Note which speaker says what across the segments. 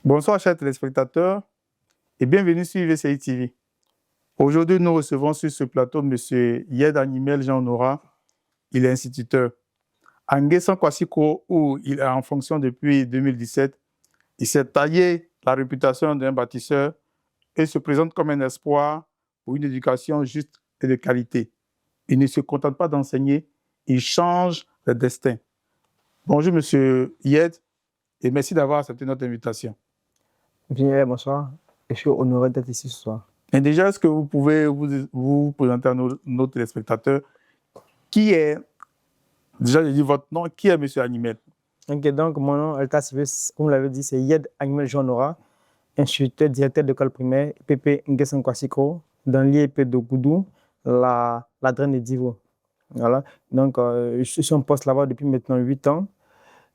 Speaker 1: Bonsoir, chers téléspectateurs, et bienvenue sur UVCI TV. Aujourd'hui, nous recevons sur ce plateau M. Yed Animel Jean Nora. Il est instituteur. À Nguessan Kwasiko, où il est en fonction depuis 2017, il s'est taillé la réputation d'un bâtisseur et se présente comme un espoir pour une éducation juste et de qualité. Il ne se contente pas d'enseigner, il change le destin. Bonjour, M. Yed, et merci d'avoir accepté notre invitation.
Speaker 2: Bien, bonsoir. Je suis honoré d'être ici ce soir.
Speaker 1: Et déjà, est-ce que vous pouvez vous présenter à nos téléspectateurs qui est, déjà j'ai dit votre nom, qui est M. Animel?
Speaker 2: Ok, donc mon nom, état civil, comme vous l'avez dit, c'est Yed Animel Jean Nora, instituteur, directeur d'école primaire, PP Nguessan Kwasiko, dans l'IEP de Goudou, la draine de Divo. Voilà. Donc, je suis en poste là-bas depuis maintenant 8 ans.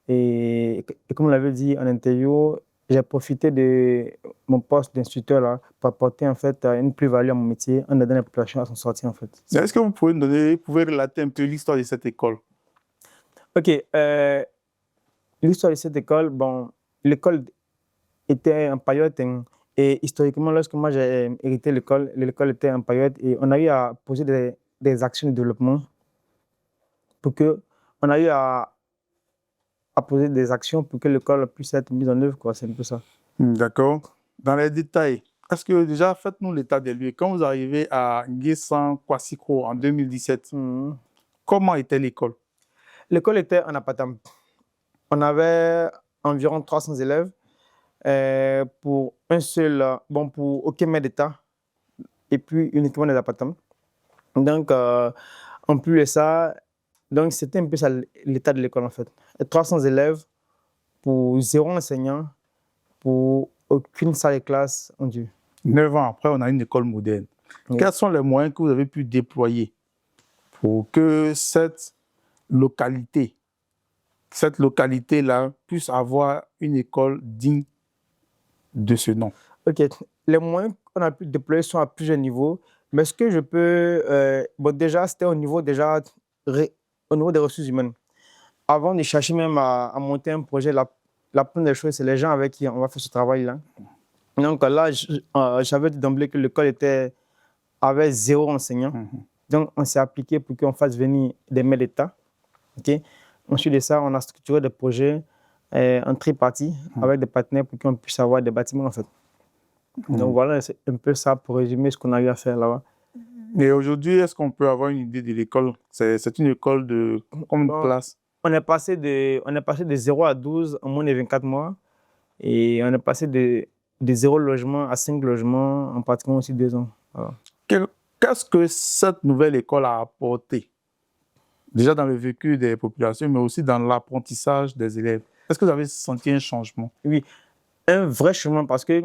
Speaker 2: Et comme vous l'avez dit en interview, j'ai profité de mon poste d'instituteur là pour apporter en fait une plus-value à mon métier en aidant les populations à s'en sortir en fait.
Speaker 1: Est-ce que vous pouvez relater un peu l'histoire de cette école?
Speaker 2: Ok, l'histoire de cette école, bon, l'école était en période et historiquement, lorsque moi j'ai hérité l'école était en période et on a eu à poser des actions de développement on a eu à poser des actions pour que l'école puisse être mise en œuvre, quoi. C'est un peu ça.
Speaker 1: D'accord. Dans les détails, est-ce que déjà, faites-nous l'état des lieux. Quand vous arrivez à Nguessan Kwasiko en 2017, comment était l'école?
Speaker 2: L'école était en appartement. On avait environ 300 élèves pour pour aucun maître d'État et puis uniquement des appartements. Donc, en plus de ça, donc c'était un peu ça l'état de l'école en fait. 300 élèves pour 0 enseignant, pour aucune salle de classe en Dieu.
Speaker 1: 9 ans après, on a une école moderne. Oui. Quels sont les moyens que vous avez pu déployer pour que cette localité-là puisse avoir une école digne de ce nom?
Speaker 2: Ok, les moyens qu'on a pu déployer sont à plusieurs niveaux, mais ce que je peux... déjà, c'était au niveau des ressources humaines. Avant de chercher même à monter un projet, la première des choses, c'est les gens avec qui on va faire ce travail-là. Donc là, j'avais dit d'emblée que l'école avait 0 enseignant. Donc, on s'est appliqué pour qu'on fasse venir des maîtres d'État. Okay? Ensuite de ça, on a structuré des projets en tripartite avec des partenaires pour qu'on puisse avoir des bâtiments, en fait. Donc voilà, c'est un peu ça pour résumer ce qu'on a eu à faire là-bas.
Speaker 1: Et aujourd'hui, est-ce qu'on peut avoir une idée de l'école? C'est une école de combien de classes?
Speaker 2: On est passé de 0 à 12 en moins de 24 mois. Et on est passé de 0 logement à 5 logements en pratiquement aussi 2 ans. Voilà.
Speaker 1: Qu'est-ce que cette nouvelle école a apporté? Déjà dans le vécu des populations, mais aussi dans l'apprentissage des élèves. Est-ce que vous avez senti un changement?
Speaker 2: Oui, un vrai changement parce que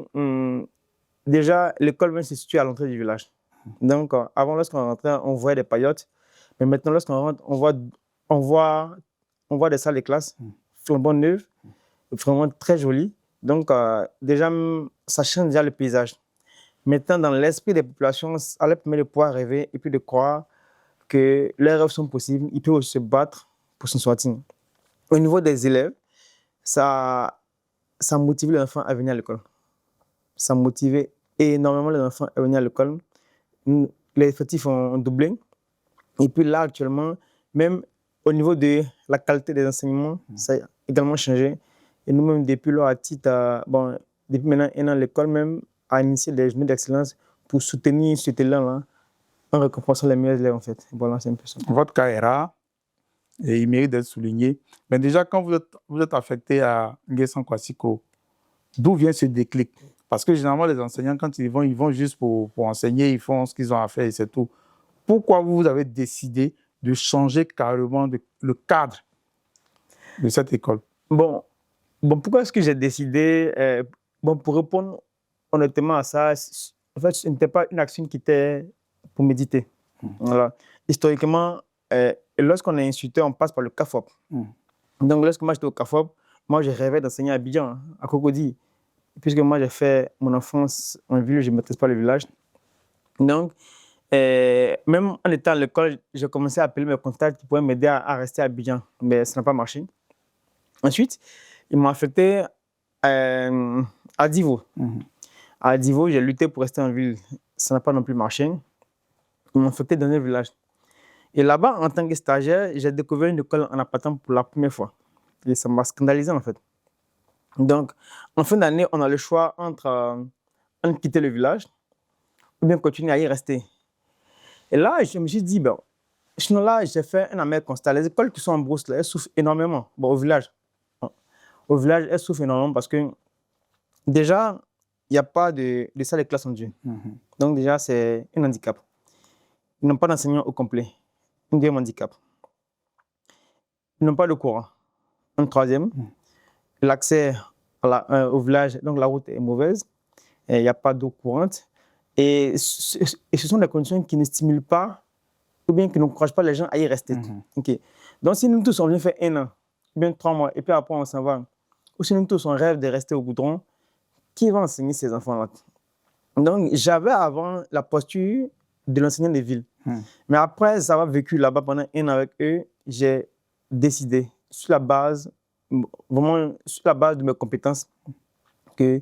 Speaker 2: déjà, l'école même se situe à l'entrée du village. Donc, avant, lorsqu'on rentrait, on voyait des paillotes. Mais maintenant, lorsqu'on rentre, on voit des salles de classe flambant neuves, vraiment très jolies. Donc, déjà, ça change déjà le paysage. Maintenant, dans l'esprit des populations, ça leur permet de pouvoir rêver et puis de croire que leurs rêves sont possibles. Ils peuvent aussi se battre pour s'en sortir. Au niveau des élèves, ça motive les enfants à venir à l'école. Ça motivait énormément les enfants à venir à l'école. Les effectifs ont doublé. Et puis là, actuellement, même au niveau de la qualité des enseignements, ça a également changé. Et nous-mêmes, depuis là, à titre, depuis maintenant 1 an, l'école même a initié des journées d'excellence pour soutenir cet élan-là en récompensant les meilleurs élèves, en fait. Voilà, c'est un peu ça.
Speaker 1: Votre cas est rare et il mérite d'être souligné. Mais déjà, quand vous êtes affecté à Nguessan Kwasiko, d'où vient ce déclic? Parce que généralement, les enseignants, quand ils vont juste pour enseigner, ils font ce qu'ils ont à faire et c'est tout. Pourquoi vous avez décidé de changer carrément le cadre de cette école?
Speaker 2: Bon, pourquoi est-ce que j'ai décidé pour répondre honnêtement à ça, en fait, ce n'était pas une action qui était pour méditer. Voilà. Historiquement, lorsqu'on est instituteur, on passe par le CAFOP. Donc, lorsque moi j'étais au CAFOP, moi je rêvais d'enseigner à Abidjan, à Cocody, puisque moi j'ai fait mon enfance en ville, je ne maîtrise pas le village. Donc, même en étant à l'école, j'ai commencé à appeler mes contacts qui pouvaient m'aider à rester à Abidjan, mais ça n'a pas marché. Ensuite, ils m'ont affecté à à Divo.
Speaker 1: Mhm.
Speaker 2: À Divo, j'ai lutté pour rester en ville. Ça n'a pas non plus marché. Ils m'ont affecté dans un village. Et là-bas, en tant que stagiaire, j'ai découvert une école en appartement pour la première fois. Et ça m'a scandalisé, en fait. Donc, en fin d'année, on a le choix entre quitter le village ou bien continuer à y rester. Et là, je me suis dit, bon, sinon là, j'ai fait un amer constat. Les écoles qui sont en brousse, là, elles souffrent énormément. Bon, au village. Au village, elles souffrent énormément parce que déjà, il n'y a pas de salle de classe en Dieu.
Speaker 1: Mhm.
Speaker 2: Donc déjà, c'est un handicap. Ils n'ont pas d'enseignants au complet. Un deuxième handicap. Ils n'ont pas de courant. Un troisième, l'accès au village, donc la route est mauvaise. Il n'y a pas d'eau courante. Et ce sont des conditions qui ne stimulent pas ou bien qui n'encouragent pas les gens à y rester.
Speaker 1: Mhm.
Speaker 2: Ok. Donc si nous tous, on vient faire 1 an, ou bien 3 mois, et puis après on s'en va, ou si nous tous, on rêve de rester au goudron, qui va enseigner ces enfants-là? Donc j'avais avant la posture de l'enseignant des villes. Mais après avoir vécu là-bas pendant 1 an avec eux, j'ai décidé, sur la base, vraiment sur la base de mes compétences, que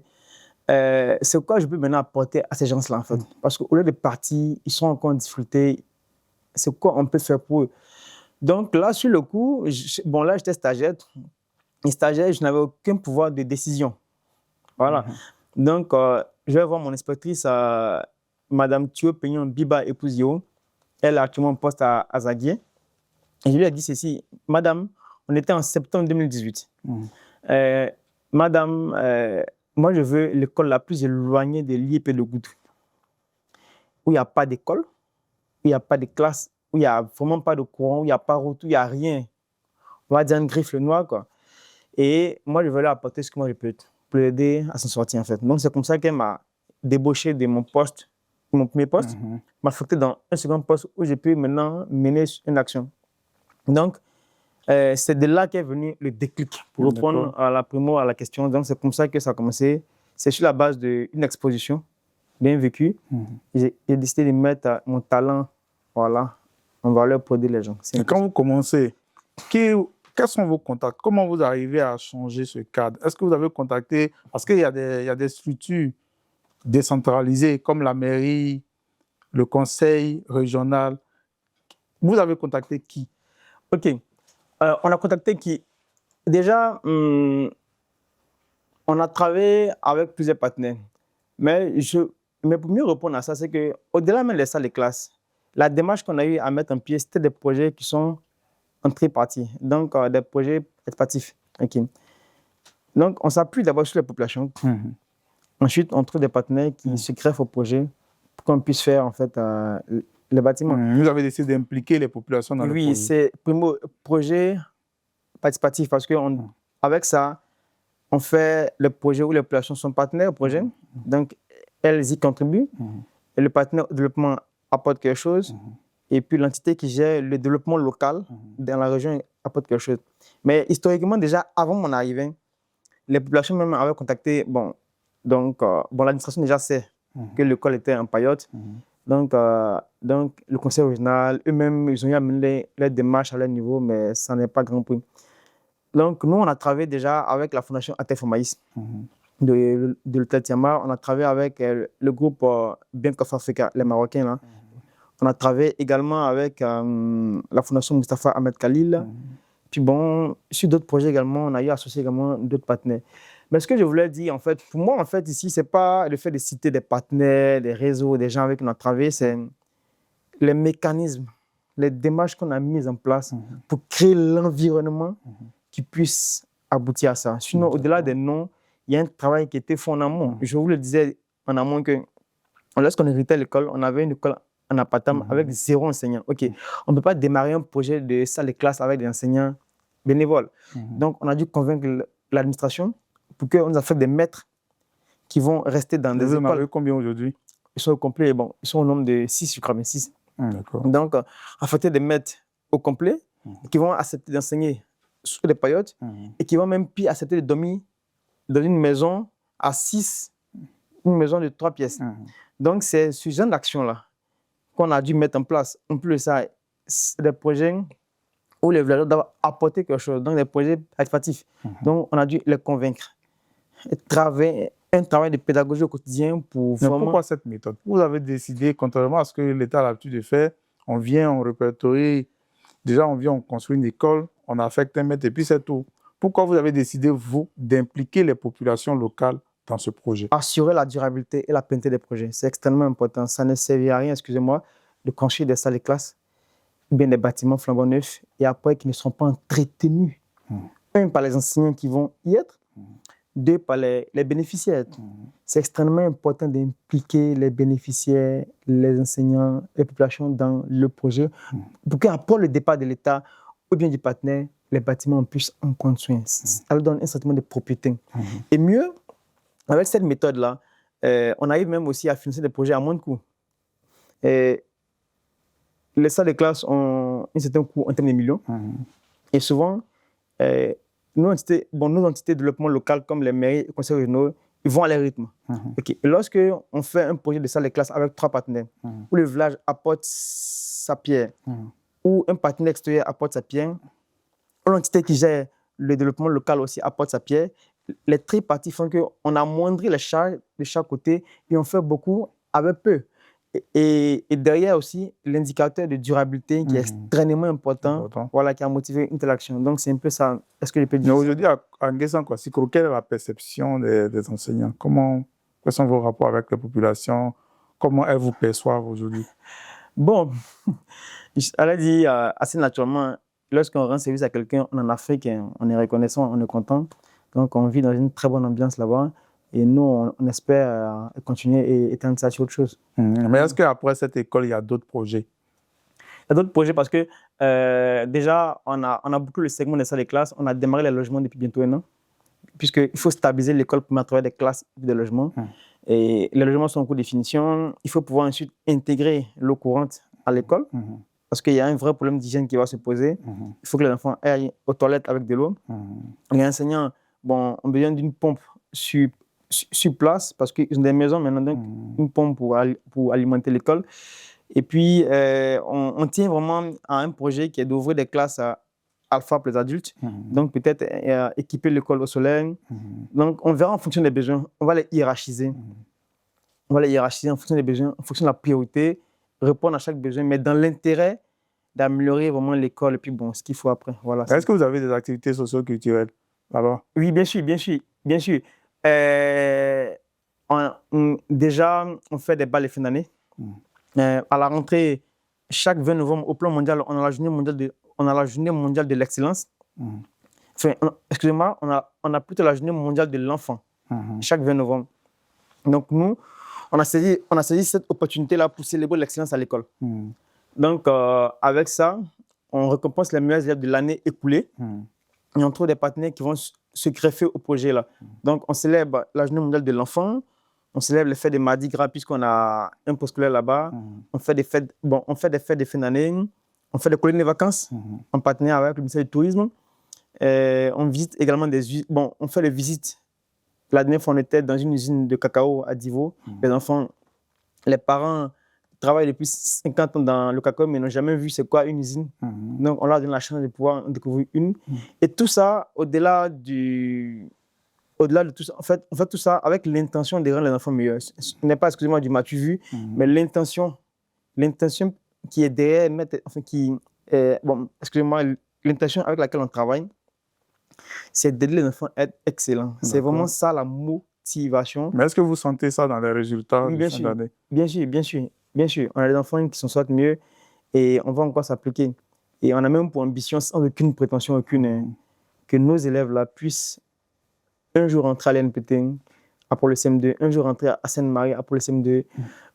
Speaker 2: c'est quoi je peux maintenant apporter à ces gens-là, en fait. Parce qu'au lieu de partir, ils sont encore en difficulté. C'est quoi on peut faire pour eux? Donc là, sur le coup, bon là, j'étais stagiaire. Et stagiaire, je n'avais aucun pouvoir de décision. Voilà. Donc, je vais voir mon inspectrice, Madame Thio Peignon Biba Epousio. Elle a actuellement un poste à Zaguier. Et je lui ai dit ceci, Madame, on était en septembre 2018. Madame, moi, je veux l'école la plus éloignée de l'IEP de Goudou, où il n'y a pas d'école, où il n'y a pas de classe, où il n'y a vraiment pas de courant, où il n'y a pas de route, où il n'y a rien. On va dire un griffe le noir, quoi. Et moi, je veux lui apporter ce que moi je peux pour l'aider à s'en sortir, en fait. Donc, c'est comme ça qu'elle m'a débauché de mon poste, mon premier poste, m'a affecté dans un second poste où je peux maintenant mener une action. Donc, c'est de là qu'est venu le déclic, pour répondre à la question. Donc, c'est comme ça que ça a commencé. C'est sur la base d'une exposition bien vécue. J'ai décidé de mettre mon talent, voilà, en valeur pour aider les gens.
Speaker 1: Et quand vous commencez, quels sont vos contacts? Comment vous arrivez à changer ce cadre? Est-ce que vous avez contacté, parce qu'il y a des structures décentralisées comme la mairie, le conseil régional. Vous avez contacté qui?
Speaker 2: OK. On a contacté qui? Déjà, on a travaillé avec plusieurs partenaires. Mais pour mieux répondre à ça, c'est qu'au-delà même des salles de classe, la démarche qu'on a eu à mettre en pied, c'était des projets qui sont en tripartie, donc des projets participatifs. Okay. Donc, on s'appuie d'abord sur les populations. Ensuite, on trouve des partenaires qui se greffent au projet pour qu'on puisse faire en fait les bâtiments.
Speaker 1: Vous avez décidé d'impliquer les populations dans le projet?
Speaker 2: Oui, c'est primo projet participatif parce qu'avec ça, on fait le projet où les populations sont partenaires au projet. Donc, elles y contribuent. Et le partenaire au développement apporte quelque chose. Et puis, l'entité qui gère le développement local dans la région apporte quelque chose. Mais historiquement, déjà, avant mon arrivée, les populations même avaient contacté, l'administration déjà sait que l'école était en paillote. Donc, le conseil régional, eux-mêmes, ils ont eu amené les démarches à leur niveau, mais ça n'est pas grand prix. Donc, nous, on a travaillé déjà avec la fondation Atefomaïs de l'État Tiama. On a travaillé avec le groupe Bank of Africa, les Marocains, là. On a travaillé également avec la fondation Mustafa Ahmed Khalil. Puis bon, sur d'autres projets également, on a eu associé également d'autres partenaires. Mais ce que je voulais dire, en fait, pour moi, en fait, ici, ce n'est pas le fait de citer des partenaires, des réseaux, des gens avec qui on a travaillé, c'est les mécanismes, les démarches qu'on a mises en place pour créer l'environnement qui puisse aboutir à ça. Sinon, au-delà des noms, il y a un travail qui était fait en amont. Je vous le disais en amont que lorsqu'on héritait l'école, on avait une école en appartement avec 0 enseignant. OK, on ne peut pas démarrer un projet de salle de classe avec des enseignants bénévoles. Donc, on a dû convaincre l'administration pour qu'on nous affecte des maîtres qui vont rester dans des écoles.
Speaker 1: Vous en avez combien aujourd'hui?
Speaker 2: Ils sont au complet, bon, ils sont au nombre de 6, je crois, mais 6. Donc, affecter des maîtres au complet qui vont accepter d'enseigner sur des périodes et qui vont même puis accepter de dormir dans une maison à 6, une maison de 3 pièces. Donc, c'est ce genre d'action-là qu'on a dû mettre en place. En plus de ça, c'est des projets où les villageois doivent apporter quelque chose, donc des projets participatifs. Donc, on a dû les convaincre. Et travailler un travail de pédagogie au quotidien pour
Speaker 1: Mais
Speaker 2: vraiment...
Speaker 1: pourquoi cette méthode? Vous avez décidé, contrairement à ce que l'État a l'habitude de faire, on vient, on répertorie, déjà on vient, on construit une école, on affecte un maître et puis c'est tout. Pourquoi vous avez décidé, vous, d'impliquer les populations locales dans ce projet?
Speaker 2: Assurer la durabilité et la pérennité des projets, c'est extrêmement important. Ça ne servait à rien, excusez-moi, de construire des salles de classe ou bien des bâtiments flambant neufs et après qui ne seront pas entretenus. Un, par les enseignants qui vont y être, deux, par les bénéficiaires. C'est extrêmement important d'impliquer les bénéficiaires, les enseignants, les populations dans le projet pour qu'après le départ de l'État ou bien du partenaire, les bâtiments puissent en prendre soin. Ça leur donne un sentiment de propriété. Et mieux, avec cette méthode-là, on arrive même aussi à financer des projets à moins de coûts. Les salles de classe ont un certain coût en termes de millions. Et souvent, nos entités de développement local, comme les mairies et les conseils régionaux, ils vont à leur rythme. Okay. Et lorsque on fait un projet de salle de classe avec 3 partenaires, où le village apporte sa pierre, où un partenaire extérieur apporte sa pierre, ou l'entité qui gère le développement local aussi apporte sa pierre, les triparties font qu'on amoindrit les charges de chaque côté et on fait beaucoup avec peu. Et derrière aussi, l'indicateur de durabilité qui est extrêmement important, voilà, qui a motivé une telle action. Donc, c'est un peu ça. Est-ce que je peux dire
Speaker 1: mais aujourd'hui, à Nguessan Kwassikro, quelle est la perception des enseignants? Quels sont vos rapports avec la population? Comment elles vous perçoivent aujourd'hui?
Speaker 2: Bon, elle a dit assez naturellement, lorsqu'on rend service à quelqu'un, en Afrique, on est reconnaissant, on est content. Donc, on vit dans une très bonne ambiance là-bas. Et nous, on espère continuer et étendre ça sur autre chose.
Speaker 1: Mais est-ce qu'après cette école, il y a d'autres projets?
Speaker 2: Il y a d'autres projets parce que déjà, on a beaucoup le segment des salles de classe. On a démarré les logements depuis bientôt 1 an, puisqu'il faut stabiliser l'école pour mettre des classes et des logements. Et les logements sont en cours de définition. Il faut pouvoir ensuite intégrer l'eau courante à l'école, parce qu'il y a un vrai problème d'hygiène qui va se poser. Il faut que les enfants aillent aux toilettes avec de l'eau. Les enseignants ont besoin d'une pompe sur place, parce qu'ils ont des maisons maintenant, donc une pompe pour alimenter l'école. Et puis, on tient vraiment à un projet qui est d'ouvrir des classes alpha pour les adultes, donc peut-être équiper l'école au soleil. Donc, on verra en fonction des besoins, on va les hiérarchiser. On va les hiérarchiser en fonction des besoins, en fonction de la priorité, répondre à chaque besoin, mais dans l'intérêt d'améliorer vraiment l'école et puis bon, ce qu'il faut après. Voilà.
Speaker 1: Est-ce que vous avez des activités socio-culturelles là-bas?
Speaker 2: Oui, bien sûr, bien sûr, bien sûr. Déjà, on fait des bals de fin d'année. À la rentrée, chaque 20 novembre, au plan mondial, on a la journée mondiale de l'excellence. Enfin, excusez-moi, on a plutôt la journée mondiale de l'enfant, chaque 20 novembre. Donc, nous, on a saisi cette opportunité-là pour célébrer l'excellence à l'école. Donc, avec ça, on récompense les meilleurs élèves de l'année écoulée et on trouve des partenaires qui vont se greffer au projet-là. Donc, on célèbre la journée mondiale de l'enfant, on célèbre les fêtes de Mardi Gras puisqu'on a un postulaire là-bas, on fait des fêtes de fin d'année, on fait des colonies de vacances en partenariat avec le ministère du Tourisme. On visite également on fait des visites. La dernière fois, on était dans une usine de cacao à Divo. Les parents travaillent depuis 50 ans dans le cacao, mais n'ont jamais vu c'est quoi une usine. Donc, on leur donne la chance de pouvoir en découvrir une. Et tout ça, au-delà de tout ça, on fait tout ça avec l'intention de rendre les enfants meilleurs. Ce n'est pas, excusez-moi, du m'as-tu vu, mais l'intention qui est derrière, excusez-moi, l'intention avec laquelle on travaille, c'est d'aider les enfants à être excellents. C'est vraiment ça la motivation.
Speaker 1: Mais est-ce que vous sentez ça dans les résultats de fin d'année?
Speaker 2: Bien sûr, bien sûr, bien sûr. On a des enfants qui s'en sortent mieux et on va encore s'appliquer. Et on a même pour ambition, sans aucune prétention, que nos élèves-là puissent un jour rentrer à l'NPT, après le CM2, un jour rentrer à Sainte-Marie, après le CM2,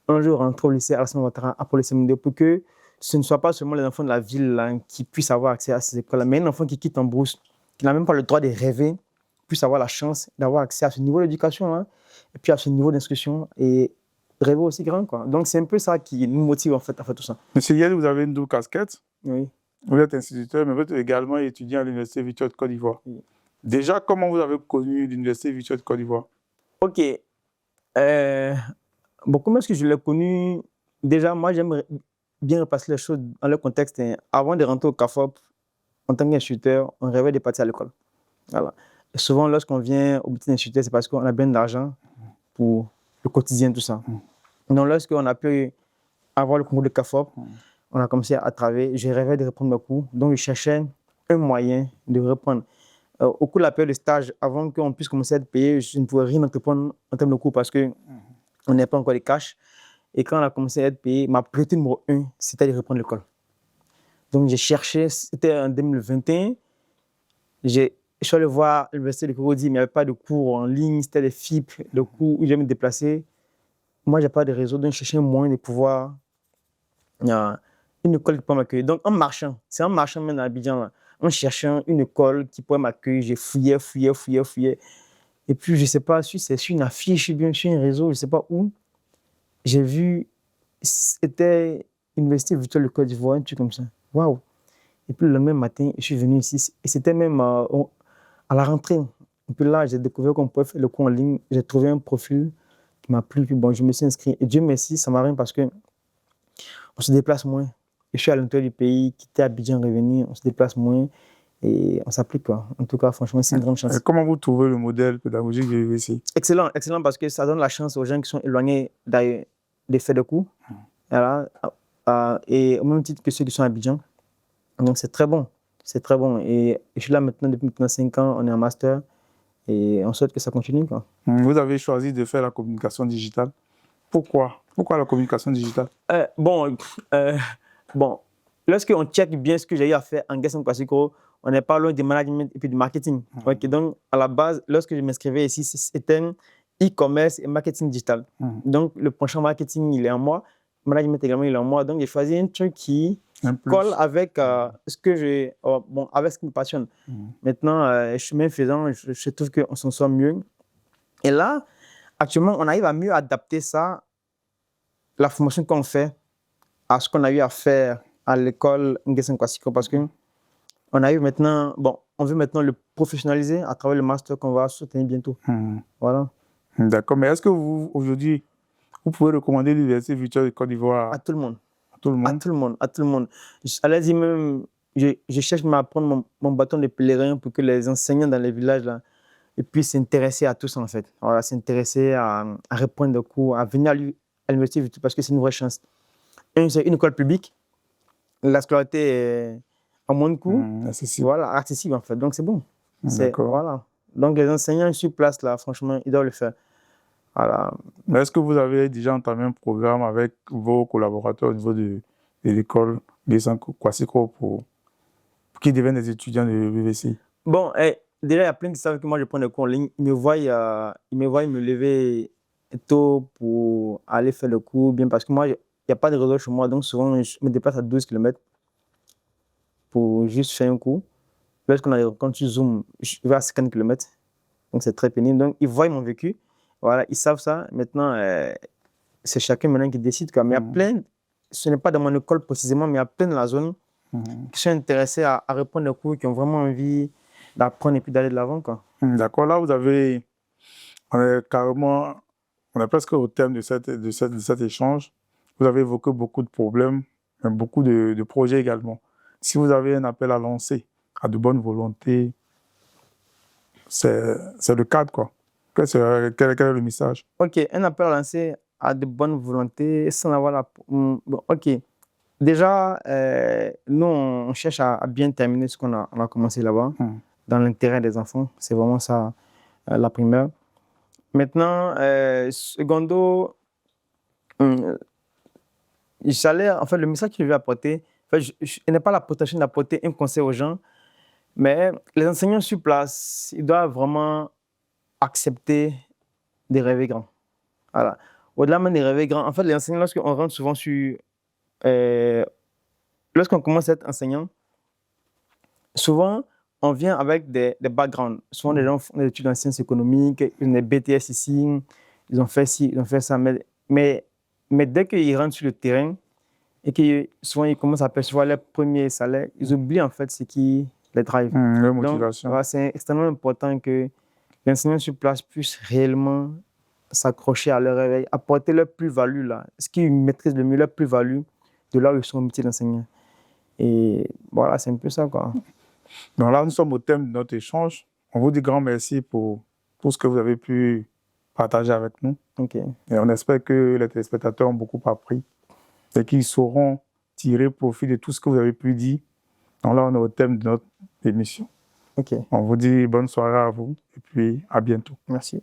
Speaker 2: un jour rentrer au lycée Alassane Ouattara, après le CM2, pour que ce ne soit pas seulement les enfants de la ville là, qui puissent avoir accès à ces écoles-là, mais un enfant qui quitte en brousse, qui n'a même pas le droit de rêver, puisse avoir la chance d'avoir accès à ce niveau d'éducation, hein, et puis à ce niveau d'instruction, et rêver aussi grand, quoi. Donc, c'est un peu ça qui nous motive, en fait, à faire tout ça.
Speaker 1: Monsieur Yed, vous avez une double casquette.
Speaker 2: Oui.
Speaker 1: Vous êtes instituteur, mais vous êtes également étudiant à l'Université Victor de Côte d'Ivoire. Oui. Déjà, comment vous avez connu l'Université Victor de Côte d'Ivoire?
Speaker 2: OK. Comment est-ce que je l'ai connu? Déjà, moi, j'aimerais bien repasser les choses dans le contexte. Avant de rentrer au CAFOP, en tant qu'instituteur, on rêvait de partir à l'école. Voilà. Et souvent, lorsqu'on vient au petit instituteur, c'est parce qu'on a bien d'argent pour le quotidien, tout ça. Donc, lorsqu'on a pu avoir le concours de CAFOP, on a commencé à travailler. Je rêvais de reprendre mes cours. Donc, je cherchais un moyen de reprendre. Au cours de la période de stage, avant qu'on puisse commencer à être payé, je ne pouvais rien entreprendre en termes de cours parce qu'on n'avait pas encore les cash. Et quand on a commencé à être payé, ma priorité numéro 1, c'était de reprendre l'école. Donc, j'ai cherché, c'était en 2021. Je suis allé voir l'université de Cocody, mais il n'y avait pas de cours en ligne, c'était des FIP, le cours où je me déplacer. Moi, je n'ai pas de réseau, donc je cherchais un moyen de pouvoir. Une école qui pourrait m'accueillir. Donc, en marchant, c'est en marchant même à Abidjan, là, en cherchant une école qui pourrait m'accueillir, j'ai fouillé. Et puis, je ne sais pas, c'est sur une affiche, bien sur un réseau, je ne sais pas où, j'ai vu, c'était Université virtuelle de Côte d'Ivoire, un truc comme ça. Waouh! Et puis, le lendemain matin, je suis venu ici, et c'était même à la rentrée. Et puis là, j'ai découvert qu'on pouvait faire le cours en ligne. J'ai trouvé un profil qui m'a plu, puis bon, je me suis inscrit. Et Dieu merci, ça m'arrive parce que on se déplace moins. Et je suis à l'intérieur du pays, quitter Abidjan, revenir, on se déplace moins et on s'applique, quoi. En tout cas, franchement, c'est une grande chance.
Speaker 1: Comment vous trouvez le modèle pédagogique de l'UVC?
Speaker 2: Excellent, excellent parce que ça donne la chance aux gens qui sont éloignés des faits de cours. Voilà. Et au même titre que ceux qui sont à Abidjan. Donc, c'est très bon. C'est très bon. Et je suis là maintenant depuis maintenant 5 ans, on est en master et on souhaite que ça continue, quoi.
Speaker 1: Vous avez choisi de faire la communication digitale. Pourquoi? Pourquoi la communication digitale?
Speaker 2: Bon, lorsqu'on check bien ce que j'ai eu à faire en Guessing Kwasiko, on n'est pas loin du management et puis du marketing. Okay, donc, à la base, lorsque je m'inscrivais ici, c'était e-commerce et marketing digital. Donc, le prochain marketing, il est en moi. Management également, il est en moi. Donc, j'ai choisi un truc qui colle avec ce que j'ai, avec ce qui me passionne. Maintenant, chemin faisant, je trouve qu'on s'en sort mieux. Et là, actuellement, on arrive à mieux adapter ça, la formation qu'on fait, à ce qu'on a eu à faire à l'école Nguessan Kwasiko, parce qu'on a eu maintenant, on veut maintenant le professionnaliser à travers le master qu'on va soutenir bientôt. Voilà.
Speaker 1: D'accord, mais est-ce que vous, aujourd'hui, vous pouvez recommander l'Université virtuelle de Côte d'Ivoire
Speaker 2: À tout le monde.
Speaker 1: À tout le monde?
Speaker 2: À tout le monde, à tout le monde. Allez-y même, je cherche à prendre mon bâton de pèlerin pour que les enseignants dans les villages là, puissent s'intéresser à tout ça en fait. Voilà, s'intéresser à reprendre des cours, à venir à l'université virtuelle parce que c'est une vraie chance. C'est une école publique. La scolarité est à moins de coûts.
Speaker 1: Accessible.
Speaker 2: Voilà, accessible en fait. Donc c'est bon.
Speaker 1: D'accord.
Speaker 2: Voilà. Donc les enseignants sur place là, franchement, ils doivent le faire. Voilà.
Speaker 1: Mais est-ce que vous avez déjà entamé un programme avec vos collaborateurs au niveau de l'école Nguessan Kwasiko pour qu'ils deviennent des étudiants de l'UVC?
Speaker 2: Bon, déjà, il y a plein qui savent que moi je prends des cours en ligne. Ils me voient me lever tôt pour aller faire le cours, bien parce que moi, il n'y a pas de réseau chez moi. Donc souvent, je me déplace à 12 km pour juste faire un cours. Lorsqu'on a des rencontres sur Zoom, je vais à 50 km. Donc c'est très pénible. Donc ils voient mon vécu. Voilà, ils savent ça. Maintenant, c'est chacun maintenant qui décide, quoi. Mais il y a plein, ce n'est pas dans mon école précisément, mais il y a plein dans la zone qui sont intéressés à reprendre des cours, qui ont vraiment envie d'apprendre et puis d'aller de l'avant, quoi.
Speaker 1: D'accord, là vous avez, on est presque au terme de cet échange. Vous avez évoqué beaucoup de problèmes, mais beaucoup de projets également. Si vous avez un appel à lancer à de bonne volonté, c'est le cadre, quoi. Quel est le message?
Speaker 2: Ok, un appel à lancer à de bonnes volontés sans avoir la... Bon, ok. Déjà, nous, on cherche à bien terminer ce qu'on a commencé là-bas, dans l'intérêt des enfants. C'est vraiment ça, la première. Maintenant, secondo, en fait, le message que je vais apporter, en fait, je n'ai pas la prétention d'apporter un conseil aux gens, mais les enseignants sur place, ils doivent vraiment accepter de rêver grand. Voilà. Au-delà même des rêver grand, en fait, les enseignants, lorsqu'on rentre souvent sur... lorsqu'on commence à être enseignant, souvent, on vient avec des backgrounds. Souvent, les gens font des études en sciences économiques, ils ont des BTS ici, ils ont fait ci, ils ont fait ça. Mais dès qu'ils rentrent sur le terrain et que souvent, ils commencent à percevoir leur premier salaire, ils oublient en fait ce qui les drive.
Speaker 1: Leur motivation.
Speaker 2: Donc, c'est extrêmement important que l'enseignant sur place puisse réellement s'accrocher à leur réveil, apporter leur plus-value là, ce qu'ils maîtrisent le mieux, leur plus-value de là où ils sont au métier d'enseignant. Et voilà, c'est un peu ça, quoi.
Speaker 1: Donc là, nous sommes au thème de notre échange. On vous dit grand merci pour tout ce que vous avez pu partagé avec nous.
Speaker 2: Ok.
Speaker 1: Et on espère que les téléspectateurs ont beaucoup appris et qu'ils sauront tirer profit de tout ce que vous avez pu dire. Donc là, on est au thème de notre émission.
Speaker 2: Ok.
Speaker 1: On vous dit bonne soirée à vous et puis à bientôt.
Speaker 2: Merci.